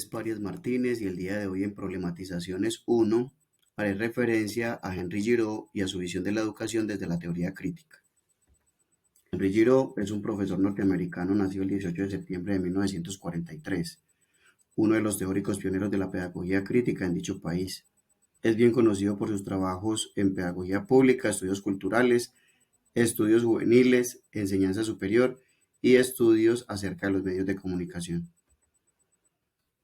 Parias Martínez y el día de hoy en Problematizaciones 1 haré referencia a Henry Giraud y a su visión de la educación desde la teoría crítica. Henry Giraud es un profesor norteamericano nacido el 18 de septiembre de 1943, uno de los teóricos pioneros de la pedagogía crítica en dicho país. Es bien conocido por sus trabajos en pedagogía pública, estudios culturales, estudios juveniles, enseñanza superior y estudios acerca de los medios de comunicación.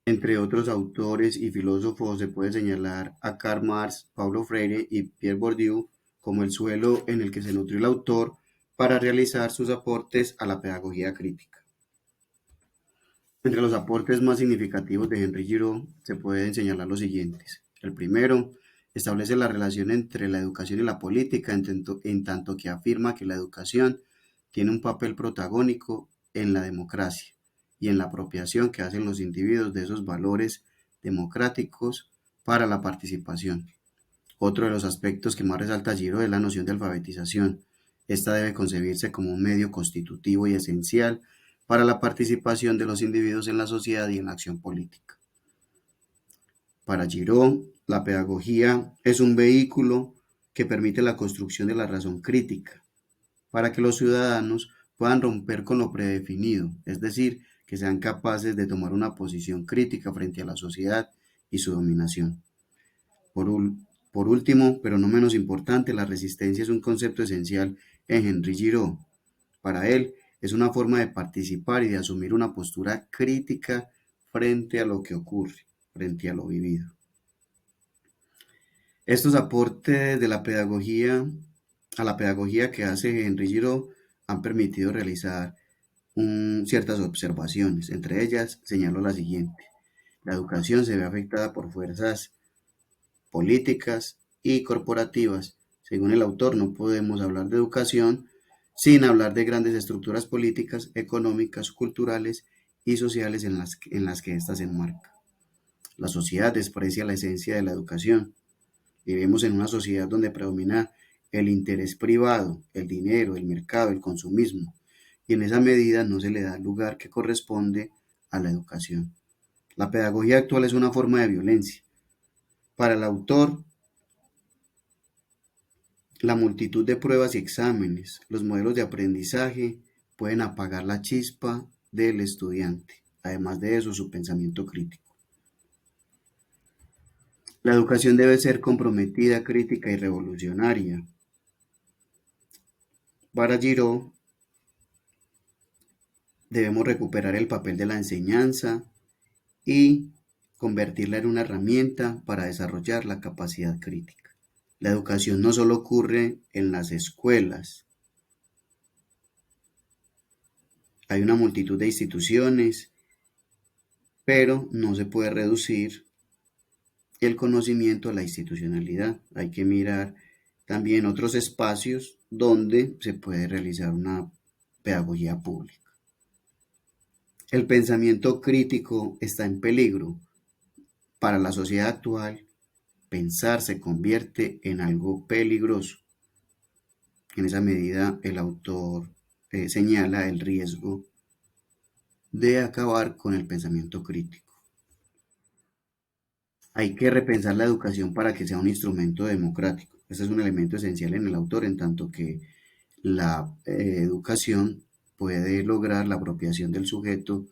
Entre otros autores y filósofos se puede señalar a Karl Marx, Paulo Freire y Pierre Bourdieu como el suelo en el que se nutrió el autor para realizar sus aportes a la pedagogía crítica. Entre los aportes más significativos de Henry Giraud se pueden señalar los siguientes. El primero, establece la relación entre la educación y la política en tanto que afirma que la educación tiene un papel protagónico en la democracia y en la apropiación que hacen los individuos de esos valores democráticos para la participación. Otro de los aspectos que más resalta Giraud es la noción de alfabetización. Esta debe concebirse como un medio constitutivo y esencial para la participación de los individuos en la sociedad y en la acción política. Para Giraud, la pedagogía es un vehículo que permite la construcción de la razón crítica, para que los ciudadanos puedan romper con lo predefinido, es decir, que sean capaces de tomar una posición crítica frente a la sociedad y su dominación. Por último, pero no menos importante, la resistencia es un concepto esencial en Henry Giraud. Para él, es una forma de participar y de asumir una postura crítica frente a lo que ocurre, frente a lo vivido. Estos aportes de la pedagogía a la pedagogía que hace Henry Giraud han permitido realizar ciertas observaciones. Entre ellas, señalo la siguiente. La educación se ve afectada por fuerzas políticas y corporativas. Según el autor, no podemos hablar de educación sin hablar de grandes estructuras políticas, económicas, culturales y sociales en las que ésta se enmarca. La sociedad desprecia la esencia de la educación. Vivimos en una sociedad donde predomina el interés privado, el dinero, el mercado, el consumismo, y en esa medida no se le da el lugar que corresponde a la educación. La pedagogía actual es una forma de violencia. Para el autor, la multitud de pruebas y exámenes, los modelos de aprendizaje pueden apagar la chispa del estudiante, además de eso, su pensamiento crítico. La educación debe ser comprometida, crítica y revolucionaria. Para Giraud, debemos recuperar el papel de la enseñanza y convertirla en una herramienta para desarrollar la capacidad crítica. La educación no solo ocurre en las escuelas. Hay una multitud de instituciones, pero no se puede reducir el conocimiento a la institucionalidad. Hay que mirar también otros espacios donde se puede realizar una pedagogía pública. El pensamiento crítico está en peligro. Para la sociedad actual, pensar se convierte en algo peligroso. En esa medida, el autor señala el riesgo de acabar con el pensamiento crítico. Hay que repensar la educación para que sea un instrumento democrático. Este es un elemento esencial en el autor, en tanto que la educación puede lograr la apropiación del sujeto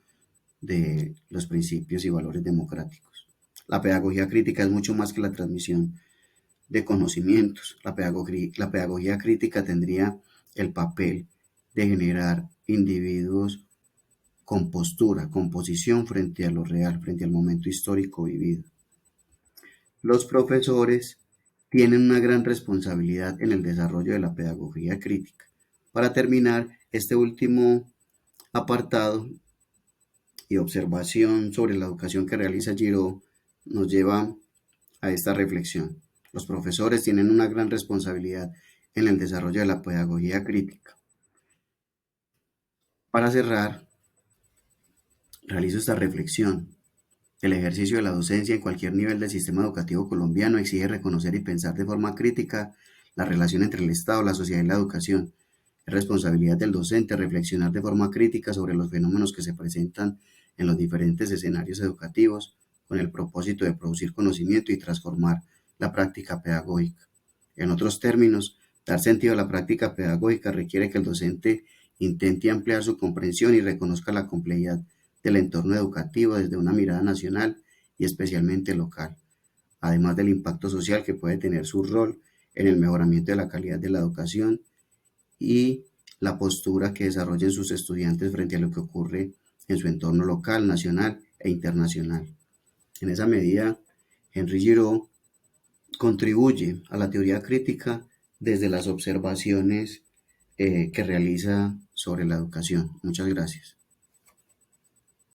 de los principios y valores democráticos. La pedagogía crítica es mucho más que la transmisión de conocimientos. La pedagogía crítica tendría el papel de generar individuos con postura, con posición frente a lo real, frente al momento histórico vivido. Los profesores tienen una gran responsabilidad en el desarrollo de la pedagogía crítica. Para terminar, este último apartado y observación sobre la educación que realiza Giraud nos lleva a esta reflexión. Los profesores tienen una gran responsabilidad en el desarrollo de la pedagogía crítica. Para cerrar, realizo esta reflexión. El ejercicio de la docencia en cualquier nivel del sistema educativo colombiano exige reconocer y pensar de forma crítica la relación entre el Estado, la sociedad y la educación. Es responsabilidad del docente reflexionar de forma crítica sobre los fenómenos que se presentan en los diferentes escenarios educativos con el propósito de producir conocimiento y transformar la práctica pedagógica. En otros términos, dar sentido a la práctica pedagógica requiere que el docente intente ampliar su comprensión y reconozca la complejidad del entorno educativo desde una mirada nacional y especialmente local, además del impacto social que puede tener su rol en el mejoramiento de la calidad de la educación y la postura que desarrollen sus estudiantes frente a lo que ocurre en su entorno local, nacional e internacional. En esa medida, Henry Giraud contribuye a la teoría crítica desde las observaciones que realiza sobre la educación. Muchas gracias.